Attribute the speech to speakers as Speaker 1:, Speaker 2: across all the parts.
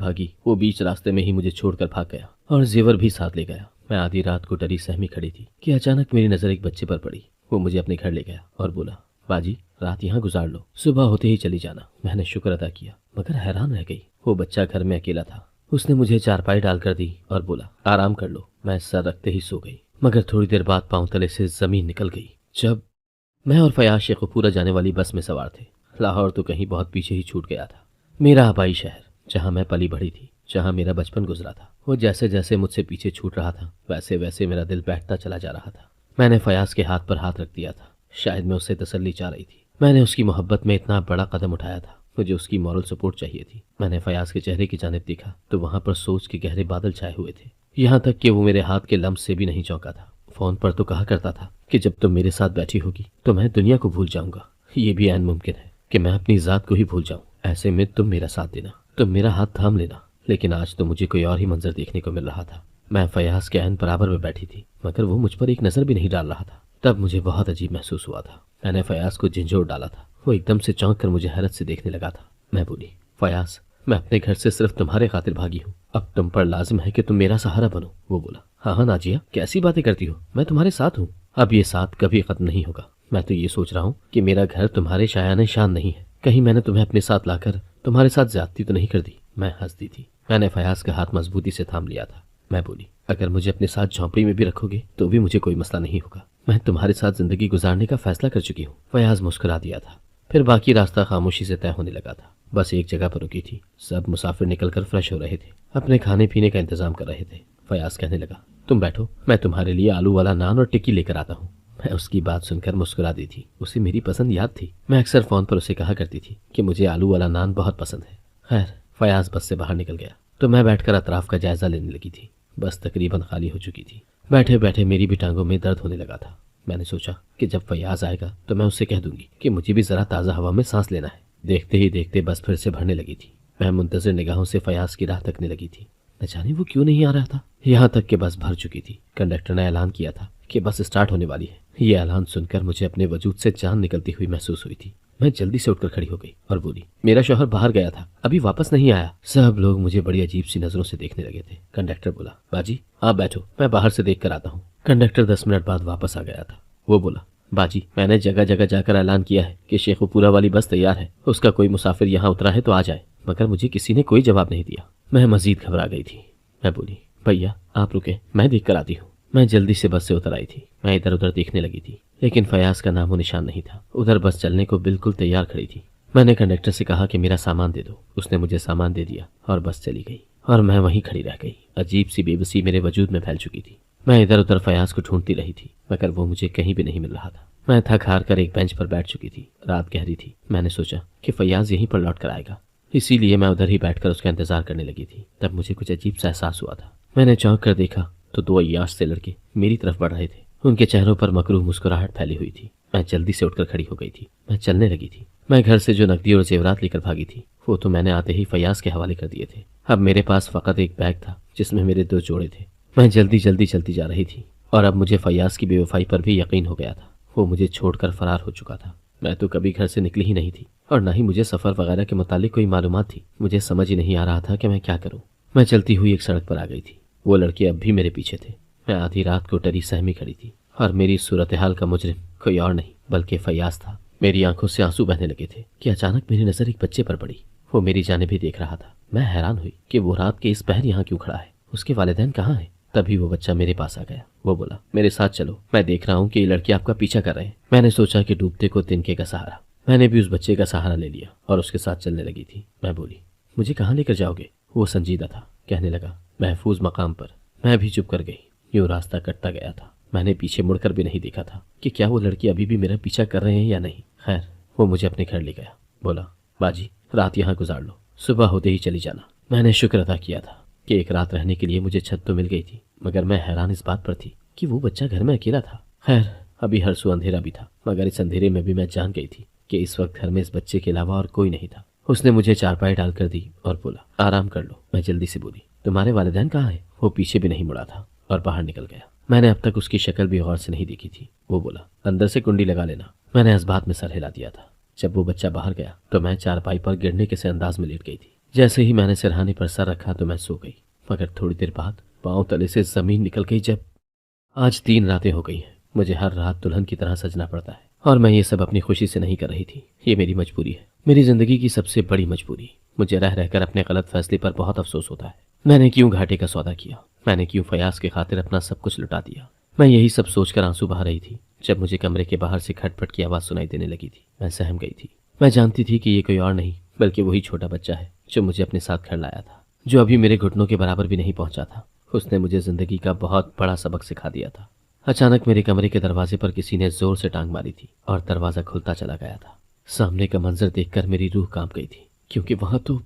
Speaker 1: भागी वो बीच रास्ते में ही मुझे छोड़कर भाग गया और जेवर भी साथ ले गया। मैं आधी रात को डरी सहमी खड़ी थी कि अचानक मेरी नजर एक बच्चे पर पड़ी। वो मुझे अपने घर ले गया और बोला, बाजी रात यहाँ गुजार लो, सुबह होते ही चली जाना। मैंने शुक्र अदा किया मगर हैरान रह गई। वो बच्चा घर में अकेला था। उसने मुझे चारपाई डालकर दी और बोला, आराम कर लो। मैं सर रखते ही सो गई मगर थोड़ी देर बाद पांव तले से जमीन निकल गई। जब मैं और फयाज शेखुपुरा जाने वाली बस में सवार थे। लाहौर तो कहीं बहुत पीछे ही छूट गया था। मेरा आबाई शहर, जहाँ मैं पली बढ़ी थी, जहाँ मेरा बचपन गुजरा था, वो जैसे जैसे मुझसे पीछे छूट रहा था वैसे वैसे मेरा दिल बैठता चला जा रहा था। मैंने फयाज के हाथ पर हाथ रख दिया था। शायद मैं उससे तसल्ली चाह रही थी। मैंने उसकी मोहब्बत में इतना बड़ा कदम उठाया था। मुझे उसकी मॉरल सपोर्ट चाहिए थी। मैंने फयाज के चेहरे की जानिब देखा तो वहां पर सोच के गहरे बादल छाए हुए थे। यहाँ तक कि वो मेरे हाथ के लम्स से भी नहीं चौंका था। फोन पर तो कहा करता था कि जब तुम मेरे साथ बैठी होगी तो मैं दुनिया को भूल जाऊंगा। ये भी ऐन मुमकिन है कि मैं अपनी जात को ही भूल जाऊं। ऐसे में तुम मेरा साथ देना, तुम मेरा हाथ थाम लेना। लेकिन आज तो मुझे कोई और ही मंजर देखने को मिल रहा था। मैं फयाज के ऐन बराबर में बैठी थी मगर वो मुझ पर एक नजर भी नहीं डाल रहा था। तब मुझे बहुत अजीब महसूस हुआ था। मैंने फयाज को झिंझोर डाला था। वो एकदम से चौंक कर मुझे हैरत से देखने लगा था। मैं बोली, फयाज मैं अपने घर से सिर्फ तुम्हारे खातिर भागी हूँ। अब तुम पर लाजिम है कि तुम मेरा सहारा बनो। वो बोला, हाँ हाँ नाजिया, कैसी बातें करती हो, मैं तुम्हारे साथ हूँ। अब ये साथ कभी खत्म नहीं होगा। मैं तो ये सोच रहा हूँ कि मेरा घर तुम्हारे शायाने शान नहीं है। कहीं मैंने तुम्हें अपने साथ लाकर तुम्हारे साथ ज्यादती तो नहीं कर दी। मैं हंसती थी। मैंने फयाज का हाथ मजबूती से थाम लिया था। मैं बोली, अगर मुझे अपने साथ झोंपड़ी में भी रखोगे तो भी मुझे कोई मसला नहीं होगा। मैं तुम्हारे साथ जिंदगी गुजारने का फैसला कर चुकी हूँ। फयाज मुस्कुरा दिया था। फिर बाकी रास्ता खामोशी से तय होने लगा था। बस एक जगह पर रुकी थी। सब मुसाफिर निकलकर फ्रेश हो रहे थे, अपने खाने पीने का इंतजाम कर रहे थे। फयाज कहने लगा, तुम बैठो, मैं तुम्हारे लिए आलू वाला नान और टिक्की लेकर आता हूँ। मैं उसकी बात सुनकर मुस्कुरा दी थी। उसे मेरी पसंद याद थी। मैं अक्सर फोन पर उसे कहा करती थी कि मुझे आलू वाला नान बहुत पसंद है। खैर फयाज बस से बाहर निकल गया तो मैं बैठकर अतराफ का जायजा लेने लगी थी। बस तकरीबन खाली हो चुकी थी। बैठे बैठे मेरी भी टांगों में दर्द होने लगा था। मैंने सोचा कि जब फयाज आएगा तो मैं उससे कह दूंगी कि मुझे भी जरा ताज़ा हवा में सांस लेना है। देखते ही देखते बस फिर से भरने लगी थी। मैं मुंतजिर निगाहों से फयाज की राह तकने लगी थी। न जाने वो क्यों नहीं आ रहा था। यहाँ तक कि बस भर चुकी थी। कंडक्टर ने ऐलान किया था कि बस स्टार्ट होने वाली है। ये ऐलान सुनकर मुझे अपने वजूद से जान निकलती हुई महसूस हुई थी। मैं जल्दी से उठकर खड़ी हो गई और बोली, मेरा शौहर बाहर गया था, अभी वापस नहीं आया। सब लोग मुझे बड़ी अजीब सी नजरों से देखने लगे थे। कंडक्टर बोला, बाजी आप बैठो, मैं बाहर से देख कर आता हूँ। कंडक्टर 10 मिनट बाद वापस आ गया था। वो बोला, बाजी मैंने जगह जगह जाकर ऐलान किया है कि शेखुपुरा वाली बस तैयार है, उसका कोई मुसाफिर यहाँ उतरा है तो आ जाए। मगर मुझे किसी ने कोई जवाब नहीं दिया। मैं मजीद घबरा गई थी। मैं बोली, भैया आप रुके, मैं देख कर आती हूँ। मैं जल्दी से बस से उतर आई थी। मैं इधर उधर देखने लगी थी लेकिन फयाज का नामो निशान नहीं था। उधर बस चलने को बिल्कुल तैयार खड़ी थी। मैंने कंडक्टर से कहा कि मेरा सामान दे दो। उसने मुझे सामान दे दिया और बस चली गई और मैं वहीं खड़ी रह गई। अजीब सी बेबसी मेरे वजूद में फैल चुकी थी। मैं इधर उधर फयाज को ढूंढती रही थी मगर वो मुझे कहीं भी नहीं मिल रहा था। मैं थक हार कर एक बेंच पर बैठ चुकी थी। रात गहरी थी। मैंने सोचा कि फयाज यहीं पर लौट कर आएगा, इसीलिए मैं उधर ही बैठकर उसका इंतजार करने लगी थी। तब मुझे कुछ अजीब सा एहसास हुआ था। मैंने चौंक कर देखा तो 2 अय्याश से लड़के मेरी तरफ बढ़ रहे थे। उनके चेहरों पर मकरूह मुस्कुराहट फैली हुई थी। मैं जल्दी से उठकर खड़ी हो गई थी। मैं चलने लगी थी। मैं घर से जो नकदी और जेवरात लेकर भागी थी वो तो मैंने आते ही फयाज के हवाले कर दिए थे। अब मेरे पास फकत एक बैग था जिसमें मेरे 2 जोड़े थे। मैं जल्दी जल्दी चलती जा रही थी और अब मुझे फयाज की बेवफाई पर भी यकीन हो गया था। वो मुझे छोड़कर फरार हो चुका था। मैं तो कभी घर से निकली ही नहीं थी और न ही मुझे सफ़र वगैरह के मुतालिक कोई मालूमात थी। मुझे समझ ही नहीं आ रहा था कि मैं क्या करूं। मैं चलती हुई एक सड़क पर आ गई थी। वो लड़के अब भी मेरे पीछे थे। मैं आधी रात को डरी सहमी खड़ी थी और मेरी सूरत हाल का मुजरिम कोई और नहीं बल्कि फयाज था। मेरी आंखों से आंसू बहने लगे थे कि अचानक मेरी नज़र एक बच्चे पर पड़ी। वो मेरी जानिब भी देख रहा था। मैं हैरान हुई कि वो रात के इस पहर यहाँ क्यों खड़ा है। उसके वालिदैन कहाँ हैं? तभी वो बच्चा मेरे पास आ गया। वो बोला, मेरे साथ चलो, मैं देख रहा हूँ कि ये लड़के आपका पीछा कर रहे हैं। मैंने सोचा कि डूबते को तिनके का सहारा। मैंने भी उस बच्चे का सहारा ले लिया और उसके साथ चलने लगी थी। मैं बोली, मुझे कहाँ लेकर जाओगे? वो संजीदा था। कहने लगा, महफूज मकाम पर। मैं भी चुप कर गई। यूँ रास्ता कटता गया था। मैंने पीछे मुड़कर भी नहीं देखा था कि क्या वो लड़के अभी भी मेरा पीछा कर रहे हैं या नहीं। खैर वो मुझे अपने घर ले गया। बोला, बाजी रात यहाँ गुजार लो, सुबह होते ही चली जाना। मैंने शुक्र अदा किया था कि एक रात रहने के लिए मुझे छत तो मिल गई थी मगर मैं हैरान इस बात पर थी कि वो बच्चा घर में अकेला था। खैर अभी हर सू अंधेरा भी था मगर इस अंधेरे में भी मैं जान गई थी कि इस वक्त घर में इस बच्चे के अलावा और कोई नहीं था। उसने मुझे चारपाई डालकर दी और बोला, आराम कर लो। मैं जल्दी से बोली, तुम्हारे वालिदैन कहाँ हैं? वो पीछे भी नहीं मुड़ा था और बाहर निकल गया। मैंने अब तक उसकी शक्ल भी गौर से नहीं देखी थी। वो बोला, अंदर से कुंडी लगा लेना। मैंने इस बात में सर हिला दिया था। जब वो बच्चा बाहर गया तो मैं चारपाई पर गिरने के से अंदाज में लेट गई थी। जैसे ही मैंने सिरहाने पर सर रखा तो मैं सो गई, मगर थोड़ी देर बाद पांव तले से जमीन निकल गई। जब आज 3 रातें हो गई हैं, मुझे हर रात दुल्हन की तरह सजना पड़ता है, और मैं ये सब अपनी खुशी से नहीं कर रही थी। ये मेरी मजबूरी है, मेरी जिंदगी की सबसे बड़ी मजबूरी। मुझे रह रहकर अपने गलत फैसले पर बहुत अफसोस होता है। मैंने क्यों घाटे का सौदा किया, मैंने क्यों फयाज के खातिर अपना सब कुछ लुटा दिया। मैं यही सब सोचकर आंसू बहा रही थी जब मुझे कमरे के बाहर से खटपट की आवाज़ सुनाई देने लगी थी। मैं सहम गई थी। मैं जानती थी कि ये कोई और नहीं बल्कि वही छोटा बच्चा है जो मुझे अपने साथ घर लाया था, जो अभी मेरे घुटनों के बराबर भी नहीं पहुंचा था। उसने मुझे जिंदगी का बहुत बड़ा सबक सिखा दिया था। अचानक मेरे कमरे के दरवाजे पर किसी ने जोर से टांग मारी थी और दरवाजा खुलता चला गया था। सामने का मंजर देखकर मेरी रूह कांप गई थी, क्योंकि वहां तो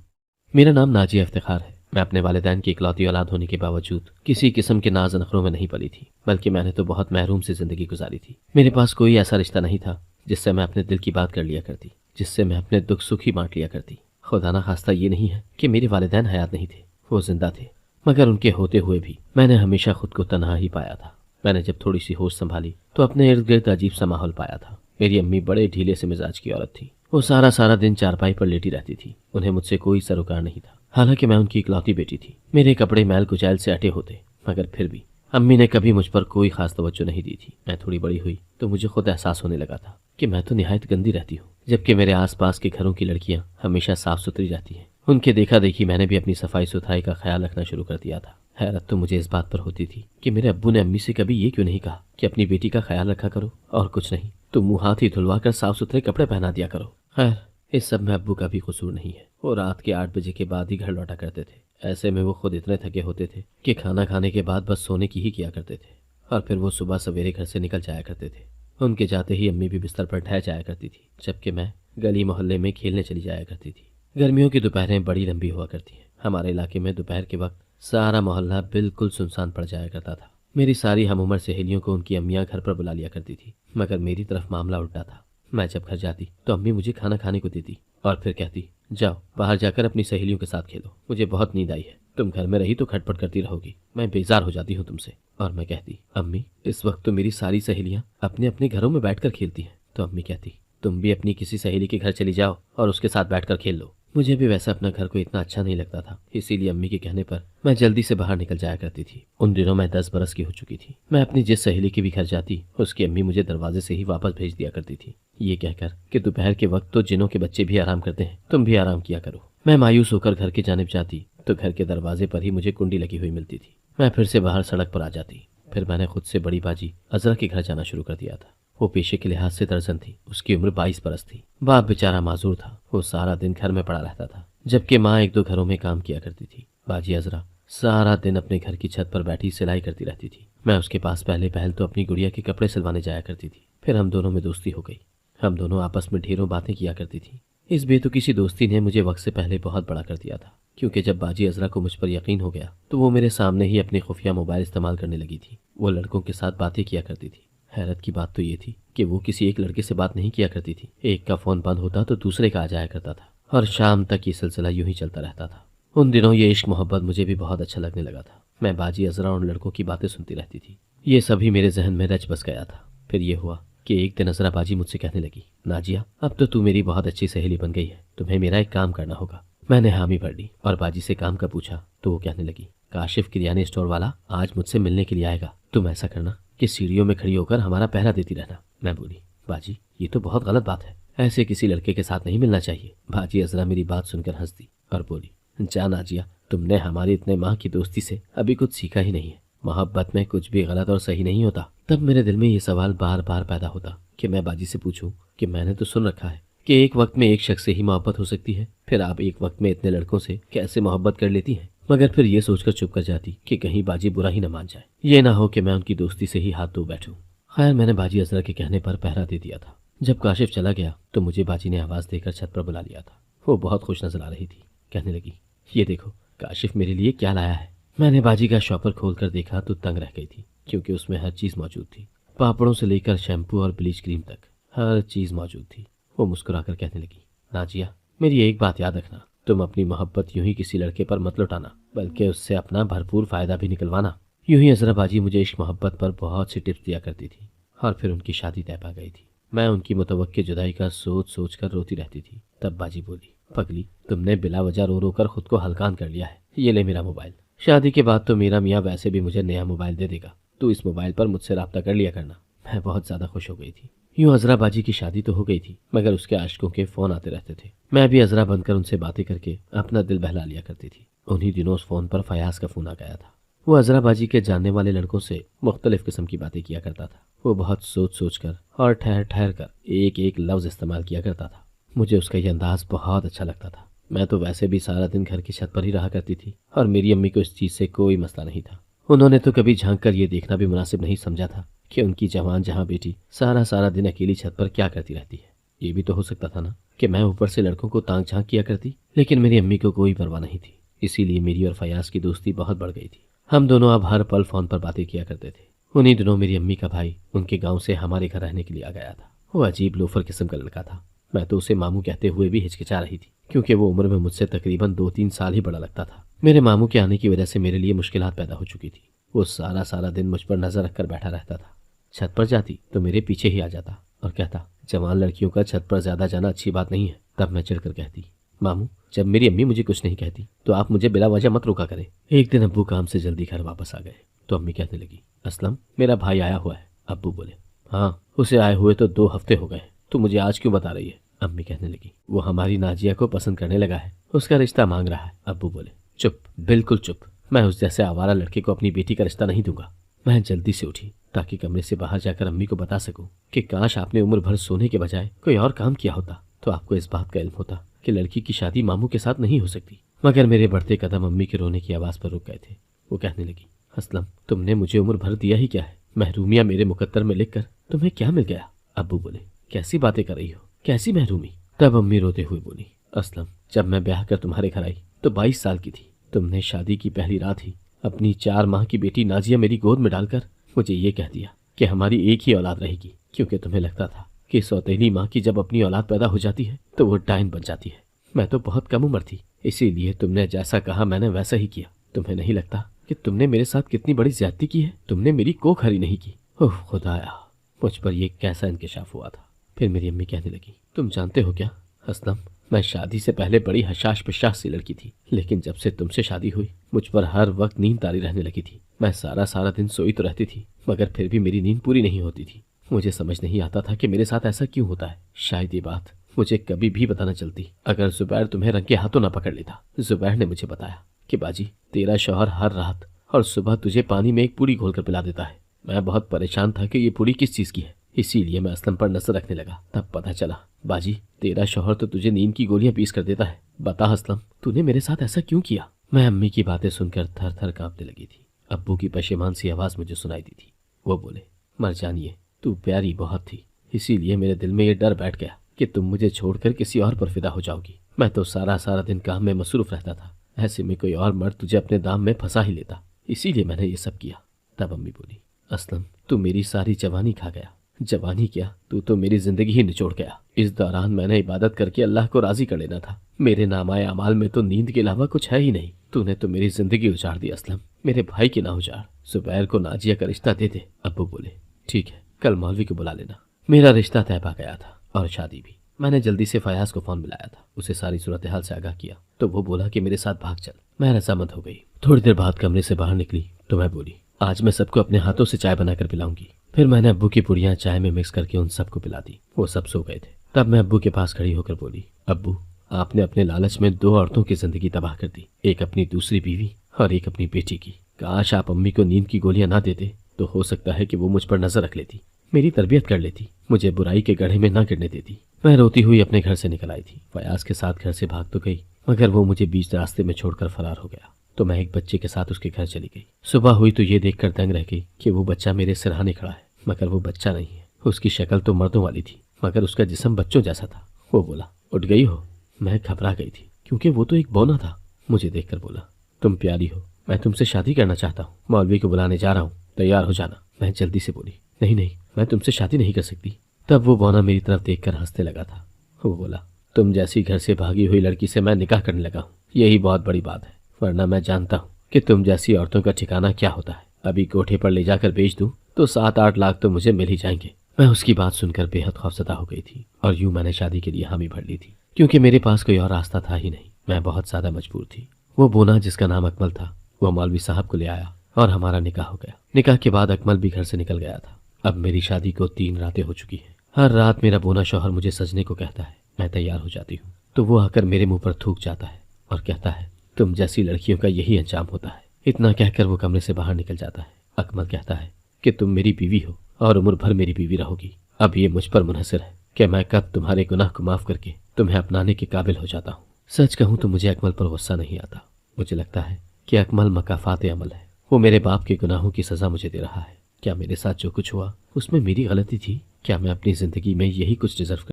Speaker 1: मेरा नाम नाजिया इफ्तिखार है। मैं अपने वालिदैन की इकलौती औलाद होने के बावजूद किसी किस्म के नाज नखरों में नहीं पली थी, बल्कि मैंने तो बहुत महरूम से जिंदगी गुजारी थी। मेरे पास कोई ऐसा रिश्ता नहीं था जिससे मैं अपने दिल की बात कर लिया करती, जिससे मैं अपने दुख सुख ही बांट लिया करती। खुदा ना खास्ता ये नहीं है कि मेरे वालिदैन हयात नहीं थे, वो जिंदा थे, मगर उनके होते हुए भी मैंने हमेशा खुद को तन्हा ही पाया था। मैंने जब थोड़ी सी होश संभाली तो अपने इर्द गिर्द अजीब सा माहौल पाया था। मेरी अम्मी बड़े ढीले से मिजाज की औरत थी। वो सारा दिन चारपाई पर लेटी रहती थी। उन्हें मुझसे कोई सरोकार नहीं था, हालांकि मैं उनकी इकलौती बेटी थी। मेरे कपड़े मैल कुचैल से अटे होते, मगर फिर भी अम्मी ने कभी मुझ पर कोई खास तवज्जो नहीं दी थी। मैं थोड़ी बड़ी हुई तो मुझे खुद एहसास होने लगा था कि मैं तो निहायत गंदी रहती हूँ, जबकि मेरे आसपास के घरों की लड़कियां हमेशा साफ सुथरी रहती हैं। उनके देखा देखी मैंने भी अपनी सफाई सुथराई का ख्याल रखना शुरू कर दिया था। हैरत तो मुझे इस बात पर होती थी कि मेरे अब्बू ने अम्मी से कभी ये क्यों नहीं कहा कि अपनी बेटी का ख्याल रखा करो, और कुछ नहीं तो मुंह हाथ ही धुलवा कर साफ सुथरे कपड़े पहना दिया करो। खैर, इस सब में अब्बू का भी कसूर नहीं है। वो रात के 8 बजे के बाद ही घर लौटा करते थे। ऐसे में वो खुद इतने थके होते थे कि खाना खाने के बाद बस सोने की ही किया करते थे, और फिर वो सुबह सवेरे घर से निकल जाया करते थे। उनके जाते ही अम्मी भी बिस्तर पर ठहर जाया करती थी, जबकि मैं गली मोहल्ले में खेलने चली जाया करती थी। गर्मियों की दोपहरें बड़ी लंबी हुआ करती हैं। हमारे इलाके में दोपहर के वक्त सारा मोहल्ला बिल्कुल सुनसान पड़ जाया करता था। मेरी सारी हम उम्र सहेलियों को उनकी अम्मियाँ घर पर बुला लिया करती थी, मगर मेरी तरफ मामला उल्टा था। मैं जब घर जाती तो अम्मी मुझे खाना खाने को देती और फिर कहती, जाओ बाहर जाकर अपनी सहेलियों के साथ खेलो, मुझे बहुत नींद आई है, तुम घर में रही तो खटपट करती रहोगी, मैं बेजार हो जाती हूँ तुमसे। और मैं कहती, अम्मी इस वक्त तो मेरी सारी सहेलियाँ अपने अपने घरों में बैठकर खेलती हैं। तो अम्मी कहती, तुम भी अपनी किसी सहेली के घर चली जाओ और उसके साथ बैठकर खेल लो। मुझे भी वैसा अपना घर को इतना अच्छा नहीं लगता था, इसीलिए अम्मी के कहने पर मैं जल्दी से बाहर निकल जाया करती थी। उन दिनों मैं 10 बरस की हो चुकी थी। मैं अपनी जिस सहेली के भी घर जाती उसकी अम्मी मुझे दरवाजे से ही वापस भेज दिया करती थी, ये कहकर कि दोपहर के वक्त तो जिनों के बच्चे भी आराम करते हैं, तुम भी आराम किया करो। मैं मायूस होकर घर की जानिब जाती तो घर के दरवाजे पर ही मुझे कुंडी लगी हुई मिलती थी। मैं फिर से बाहर सड़क पर आ जाती। फिर मैंने खुद से बड़ी बाजी अजरा के घर जाना शुरू कर दिया था। वो पेशे के लिहाज से दर्जन थी, उसकी उम्र 22 बरस थी। बाप बेचारा माजूर था, वो सारा दिन घर में पड़ा रहता था, जबकि माँ 1-2 घरों में काम किया करती थी। बाजी अजरा सारा दिन अपने घर की छत पर बैठी सिलाई करती रहती थी। मैं उसके पास पहले पहल तो अपनी गुड़िया के कपड़े सिलवाने जाया करती थी। फिर हम दोनों में दोस्ती हो गई। हम दोनों आपस में ढेरों बातें किया करती थी। इस बेतुकी दोस्ती ने मुझे वक्त से पहले बहुत बड़ा कर दिया था, क्योंकि जब बाजी अजरा को मुझ पर यकीन हो गया तो वो मेरे सामने ही अपने खुफिया मोबाइल इस्तेमाल करने लगी थी। वो लड़कों के साथ बातें किया करती थी। हैरत की बात तो ये थी कि वो किसी एक लड़के से बात नहीं किया करती थी। एक का फोन बंद होता तो दूसरे का आ जाया करता था, और शाम तक ये सिलसिला यूं ही चलता रहता था। उन दिनों ये इश्क मोहब्बत मुझे भी बहुत अच्छा लगने लगा था। मैं बाजी अजरा और लड़कों की बातें सुनती रहती थी। ये सभी मेरे जहन में रच बस गया था। फिर ये हुआ कि एक दिन अजरा बाजी मुझसे कहने लगी, नाजिया अब तो तू मेरी बहुत अच्छी सहेली बन गई है, तुम्हें मेरा एक काम करना होगा। मैंने हामी भर ली और बाजी से काम का पूछा तो वो कहने लगी, काशिफ किरियाने स्टोर वाला आज मुझसे मिलने के लिए आएगा, तुम ऐसा करना कि सीढ़ियों में खड़ी होकर हमारा पहरा देती रहना। मैं बोली, बाजी ये तो बहुत गलत बात है, ऐसे किसी लड़के के साथ नहीं मिलना चाहिए। बाजी अजरा मेरी बात सुनकर हंस दी और बोली, जा नाजिया, तुमने हमारी इतने माह की दोस्ती से अभी कुछ सीखा ही नहीं है। मोहब्बत में कुछ भी गलत और सही नहीं होता। तब मेरे दिल में ये सवाल बार बार पैदा होता कि मैं बाजी से पूछूं कि मैंने तो सुन रखा है कि एक वक्त में एक शख्स से ही मोहब्बत हो सकती है, फिर आप एक वक्त में इतने लड़कों से कैसे मोहब्बत कर लेती हैं। मगर फिर ये सोचकर चुप कर जाती कि कहीं बाजी बुरा ही न मान जाए, ये ना हो कि मैं उनकी दोस्ती से ही हाथ धो बैठूं। खैर, मैंने बाजी अजरा के कहने पर पहरा दे दिया था। जब काशिफ चला गया तो मुझे बाजी ने आवाज़ देकर छत पर बुला लिया था। वो बहुत खुश नजर आ रही थी। कहने लगी, ये देखो काशिफ मेरे लिए क्या लाया है। मैंने बाजी का शॉपर खोलकर देखा तो तंग रह गई थी, क्योंकि उसमें हर चीज़ मौजूद थी। पापड़ों से लेकर शैम्पू और ब्लीच क्रीम तक हर चीज़ मौजूद थी। वो मुस्कुराकर कहने लगी, नाजिया मेरी एक बात याद रखना, तुम अपनी मोहब्बत यूं ही किसी लड़के पर मत लुटाना, बल्कि उससे अपना भरपूर फ़ायदा भी निकलवाना। यूं ही अजरा बाजी मुझे इश्क मोहब्बत पर बहुत सी टिप्स दिया करती थी, और फिर उनकी शादी तय पा गई थी। मैं उनकी मुतवक्के जुदाई का सोच सोच कर रोती रहती थी। तब बाजी बोली, पगली, तुमने बिला वजह रो रो कर खुद को हलकान कर लिया है। ये ले मेरा मोबाइल। शादी के बाद तो मेरा मियाँ वैसे भी मुझे नया मोबाइल दे देगा, तो इस मोबाइल पर मुझसे रब्ता कर लिया करना। मैं बहुत ज्यादा खुश हो गई थी। यूं अजरा बाजी की शादी तो हो गई थी, मगर उसके आशिकों के फोन आते रहते थे। मैं भी अजरा बनकर उनसे बातें करके अपना दिल बहला लिया करती थी। उन्हीं दिनों उस फोन पर फयाज का फोन आ गया था। वो अजरा बाजी के जानने वाले लड़कों से मुख्तलिफ किस्म की बातें किया करता था। वो बहुत सोच सोच कर और ठहर ठहर कर एक एक लफ्ज इस्तेमाल किया करता था। मुझे उसका यह अंदाज बहुत अच्छा लगता था। मैं तो वैसे भी सारा दिन घर की छत पर ही रहा करती थी और मेरी अम्मी को इस चीज से कोई मसला नहीं था। उन्होंने तो कभी झांक कर ये देखना भी मुनासिब नहीं समझा था कि उनकी जवान जहां बेटी सारा सारा दिन अकेली छत पर क्या करती रहती है। ये भी तो हो सकता था ना कि मैं ऊपर से लड़कों को तांग झांक किया करती, लेकिन मेरी अम्मी को कोई परवाह नहीं थी। इसीलिए मेरी और फयाज की दोस्ती बहुत बढ़ गई थी। हम दोनों अब हर पल फोन पर बातें किया करते थे। उन्हीं दिनों मेरी अम्मी का भाई उनके गांव से हमारे घर रहने के लिए आ गया था। वो अजीब लोफर किस्म का लड़का था। मैं तो उसे मामू कहते हुए भी हिचकिचा रही थी, क्योंकि वो उम्र में मुझसे तकरीबन 2-3 साल ही बड़ा लगता था। मेरे मामू के आने की वजह से मेरे लिए मुश्किलात पैदा हो चुकी थी। वो सारा सारा दिन मुझ पर नजर रखकर बैठा रहता था। छत पर जाती तो मेरे पीछे ही आ जाता और कहता, जवान लड़कियों का छत पर ज्यादा जाना अच्छी बात नहीं है। तब मैं चिढ़कर कहती, मामू, जब मेरी अम्मी मुझे कुछ नहीं कहती तो आप मुझे बिला वजह मत रोका करें। एक दिन अब्बू काम से जल्दी घर वापस आ गए तो अम्मी कहने लगी, असलम, मेरा भाई आया हुआ है। अब्बू बोले, हाँ, उसे आए हुए तो 2 हफ्ते हो गए, तो मुझे आज क्यों बता रही है? अम्मी कहने लगी, वो हमारी नाजिया को पसंद करने लगा है, उसका रिश्ता मांग रहा है। अब्बू बोले, चुप, बिल्कुल चुप, मैं उस जैसे आवारा लड़के को अपनी बेटी का रिश्ता नहीं दूंगा। मैं जल्दी से उठी ताकि कमरे से बाहर जाकर अम्मी को बता सकूं कि काश आपने उम्र भर सोने के बजाय कोई और काम किया होता तो आपको इस बात का इल्म होता कि लड़की की शादी मामू के साथ नहीं हो सकती। मगर मेरे बढ़ते कदम अम्मी के रोने की आवाज पर रुक गए थे। वो कहने लगी, असलम, तुमने मुझे उम्र भर दिया ही क्या है? महरूमिया मेरे मुकद्दर में लिखकर तुम्हें क्या मिल गया? अब्बू बोले, कैसी बातें कर रही हो, कैसी महरूमी? तब अम्मी रोते हुए बोली, असलम, जब मैं ब्याह कर तुम्हारे घर आई तो 22 साल की थी। तुमने शादी की पहली रात ही अपनी 4 माह की बेटी नाजिया मेरी गोद में डालकर मुझे ये कह दिया कि हमारी एक ही औलाद रहेगी, क्योंकि तुम्हें लगता था कि सौतेली माँ की जब अपनी औलाद पैदा हो जाती है तो वो डायन बन जाती है। मैं तो बहुत कम उम्र थी, इसीलिए तुमने जैसा कहा मैंने वैसा ही किया। तुम्हें नहीं लगता कि तुमने मेरे साथ कितनी बड़ी ज्यादती की है? तुमने मेरी कोख हरी नहीं की। ओह खुदाया, मुझ पर यह कैसा इंकशाफ हुआ था। फिर मेरी अम्मी कहने लगी, तुम जानते हो क्या असलम, मैं शादी से पहले बड़ी हशाश पिशाश सी लड़की थी, लेकिन जब से तुमसे शादी हुई मुझ पर हर वक्त नींद तारी रहने लगी थी। मैं सारा सारा दिन सोई तो रहती थी, मगर फिर भी मेरी नींद पूरी नहीं होती थी। मुझे समझ नहीं आता था कि मेरे साथ ऐसा क्यों होता है। शायद ये बात मुझे कभी भी पता न चलती अगर जुबैर तुम्हें रंगे हाथों न पकड़ लेता। जुबैर ने मुझे बताया कि बाजी, तेरा शौहर हर रात और सुबह तुझे पानी में एक पूड़ी घोलकर पिला देता है। मैं बहुत परेशान था कि ये पूड़ी किस चीज की है, इसीलिए मैं असलम पर नजर रखने लगा। तब पता चला, बाजी, तेरा शौहर तो तुझे नींद की गोलियां पीस कर देता है। बता असलम, तूने मेरे साथ ऐसा क्यों किया? मैं अम्मी की बातें सुनकर थर थर कांपने लगी थी। अब्बू की पशेमान सी आवाज मुझे सुनाई दी थी। वो बोले, मर जानिए, तू प्यारी बहुत थी, इसीलिए मेरे दिल में ये डर बैठ गया कि तुम मुझे छोड़कर किसी और पर फिदा हो जाओगी। मैं तो सारा सारा दिन काम में मसरूफ रहता था, ऐसे में कोई और मर्द तुझे अपने दाम में फंसा ही लेता, इसीलिए मैंने ये सब किया। तब अम्मी बोली, असलम, तू मेरी सारी जवानी खा गया। जवानी क्या, तू तो मेरी जिंदगी ही निचोड़ गया। इस दौरान मैंने इबादत करके अल्लाह को राजी कर लेना था। मेरे नामाए अमाल में तो नींद के अलावा कुछ है ही नहीं। तूने तो मेरी जिंदगी उजाड़ दी असलम, मेरे भाई की ना उजाड़। जुबैर को नाजिया का रिश्ता दे दे। अब्बू बोले, ठीक है, कल मौलवी को बुला लेना। मेरा रिश्ता तय पा गया था और शादी भी। मैंने जल्दी से फयाज को फोन मिलाया था, उसे सारी सूरत हाल से आगाह किया तो वो बोला कि मेरे साथ भाग चल। मैं रजामंद हो गई। थोड़ी देर बाद कमरे से बाहर निकली तो मैं बोली, आज मैं सबको अपने हाथों से चाय बनाकर पिलाऊंगी। फिर मैंने अब्बू की पुड़ियां चाय में मिक्स करके उन सबको पिला दी। वो सब सो गए थे। तब मैं अब्बू के पास खड़ी होकर बोली, अब्बू, आपने अपने लालच में 2 औरतों की जिंदगी तबाह कर दी, एक अपनी दूसरी बीवी और एक अपनी बेटी की। काश आप अम्मी को नींद की गोलियां ना देते तो हो सकता है कि वो मुझ पर नजर रख लेती, मेरी तरबियत कर लेती, मुझे बुराई के गड्ढे में ना गिरने देती। मैं रोती हुई अपने घर से निकल आई थी। फयाज के साथ घर से भाग तो गई, मगर वो मुझे बीच रास्ते में छोड़कर फरार हो गया। तो मैं एक बच्चे के साथ उसके घर चली गई। सुबह हुई तो ये देखकर दंग रह गई कि वो बच्चा मेरे सिरहाने खड़ा है, मगर वो बच्चा नहीं है। उसकी शक्ल तो मर्दों वाली थी, मगर उसका जिस्म बच्चों जैसा था। वो बोला, उठ गई हो? मैं घबरा गई थी क्योंकि वो तो एक बौना था। मुझे देखकर बोला, तुम प्यारी हो, मैं तुमसे शादी करना चाहता हूँ, मौलवी को बुलाने जा रहा हूँ, तैयार हो जाना। मैं जल्दी से बोली, नहीं नहीं, मैं तुमसे शादी नहीं कर सकती। तब वो बौना मेरी तरफ देखकर हंसने लगा था। वो बोला, तुम जैसी घर से भागी हुई लड़की से मैं निकाह करने लगा हूँ, यही बहुत बड़ी बात है, वरना मैं जानता हूँ कि तुम जैसी औरतों का ठिकाना क्या होता है। अभी कोठे पर ले जाकर बेच दूं तो 7-8 लाख तो मुझे मिल ही जाएंगे। मैं उसकी बात सुनकर बेहद खौफजदा हो गई थी और यूं मैंने शादी के लिए हामी भर ली थी। क्योंकि मेरे पास कोई और रास्ता था ही नहीं। मैं बहुत ज़्यादा मजबूर थी। वो बोना जिसका नाम अकमल था वो मौलवी साहब को ले आया और हमारा निकाह हो गया। निकाह के बाद अकमल भी घर से निकल गया था। अब मेरी शादी को 3 रातें हो चुकी हैं। हर रात मेरा बोना शौहर मुझे सजने को कहता है। मैं तैयार हो जाती हूँ तो वो आकर मेरे मुंह पर थूक जाता है और कहता है, तुम जैसी लड़कियों का यही अंजाम होता है। इतना कहकर वो कमरे से बाहर निकल जाता है। अकमल कहता है कि तुम मेरी बीवी हो और उम्र भर मेरी बीवी रहोगी। अब ये मुझ पर मुनहसर है कि मैं कब तुम्हारे गुनाह को माफ करके तुम्हें अपनाने के काबिल हो जाता हूँ। सच कहूँ तो मुझे अकमल पर गुस्सा नहीं आता। मुझे लगता है कि अकमल मकाफात अमल है। वो मेरे बाप के गुनाहों की सजा मुझे दे रहा है। क्या मेरे साथ जो कुछ हुआ उसमें मेरी गलती थी? क्या मैं अपनी जिंदगी में यही कुछ डिजर्व